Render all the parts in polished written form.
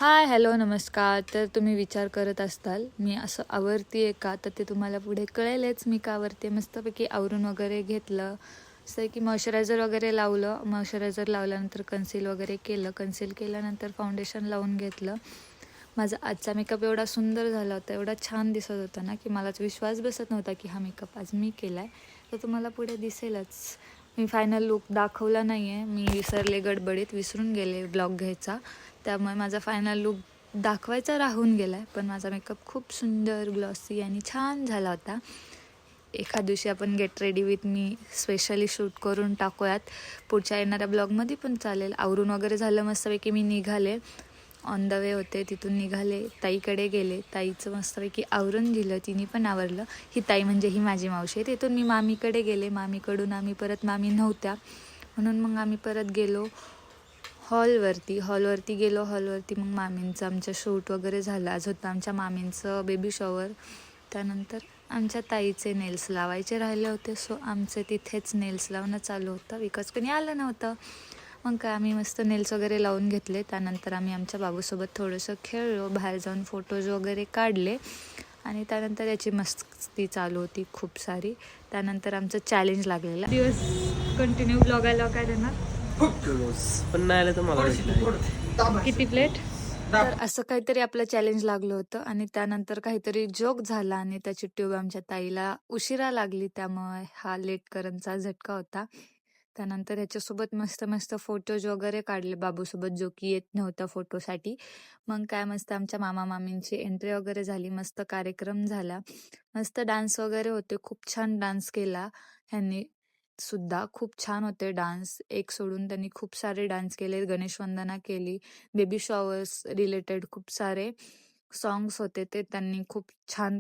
हाय, hello, नमस्कार. तर तुम्ही विचार करत असताल, मी असं आवरती आहे का? तर ते तुम्हाला पुढे कळेलच मी का आवरते. मस्तपैकी आवरून वगैरे घेतलं. असं आहे की मॉइश्चरायझर वगैरे लावलं. मॉइश्चरायझर लावल्यानंतर कन्सील वगैरे केलं. कन्सील केल्यानंतर फाउंडेशन लावून घेतलं. माझा आजचा मेकअप एवढा सुंदर झाला होता, एवढा छान दिसत होता ना, की मलाच विश्वास बसत नव्हता की हा मेकअप आज मी केला आहे. तर तुम्हाला पुढे दिसेलच. मी फायनल लूक दाखवला नाही आहे. मी विसरले गडबडीत, विसरून गेले ब्लॉग घ्यायचा. त्यामुळे माझा फायनल लूक दाखवायचा राहून गेला आहे. पण माझा मेकअप खूप सुंदर, ग्लॉसी आणि छान झाला होता. एखाद दिवशी आपण get ready with me specially shoot करून टाकूयात. पुढच्या येणाऱ्या ब्लॉगमध्ये पण चालेल. आवरून वगैरे झालं मस्तपैकी मी निघाले. ऑन द वे होते, तिथून निघाले, ताईकडे गेले. ताईचं मस्तपैकी आवरून दिलं, तिने पण आवरलं. ही ताई म्हणजे ही माझी मावशी आहे. तिथून मी मामीकडे गेले. मामीकडून आम्ही परत, मामी नव्हत्या म्हणून मग आम्ही परत गेलो हॉलवरती गेलो. हॉलवरती मग मामींचं आमचं शूट वगैरे झालं. आज होतं आमच्या मामींचं बेबी शॉवर. त्यानंतर आमच्या ताईचे नेल्स लावायचे राहिले होते, सो आमचे तिथेच नेल्स लावणं चालू होतं. विकत कोणी आलं नव्हतं. मग काय आम्ही मस्त नेल्स वगैरे लावून घेतले. त्यानंतर आम्ही आमच्या बाबूसोबत थोडंसं खेळलो, बाहेर जाऊन फोटोज वगैरे काढले आणि त्यानंतर याची मस्ती चालू होती खूप सारी. त्यानंतर आमचं चॅलेंज लागलेलं दिवस कंटिन्यू ब्लॉगायला काय देणार पण नाही आलं तर मला किती प्लेट. तर असं काहीतरी आपलं चॅलेंज लागलं होतं आणि त्यानंतर काहीतरी जोक झाला आणि त्याची ट्यूब आमच्या ताईला उशिरा लागली, त्यामुळे हा लेट करंचा झटका होता. त्यानंतर ह्याच्यासोबत मस्त मस्त फोटोज वगैरे काढले बाबूसोबत, जो की येत नव्हता फोटोसाठी. मग काय मस्त आमच्या मामा मामींची एंट्री वगैरे झाली, मस्त कार्यक्रम झाला, मस्त डान्स वगैरे होते. खूप छान डान्स केला ह्यांनी सुद्धा, खूप छान होते डान्स. एक सोडून त्यांनी खूप सारे डान्स केले, गणेश वंदना केली, बेबी शॉवर्स रिलेटेड खूप सारे सॉंग्स होते, ते त्यांनी खूप छान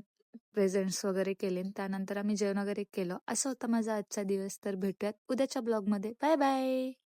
प्रेझेंट्स वगैरे केले. त्यानंतर आम्ही जेवण वगैरे केलं. असं होता माझा आजचा दिवस. तर भेटूयात उद्याच्या ब्लॉगमध्ये. Bye bye.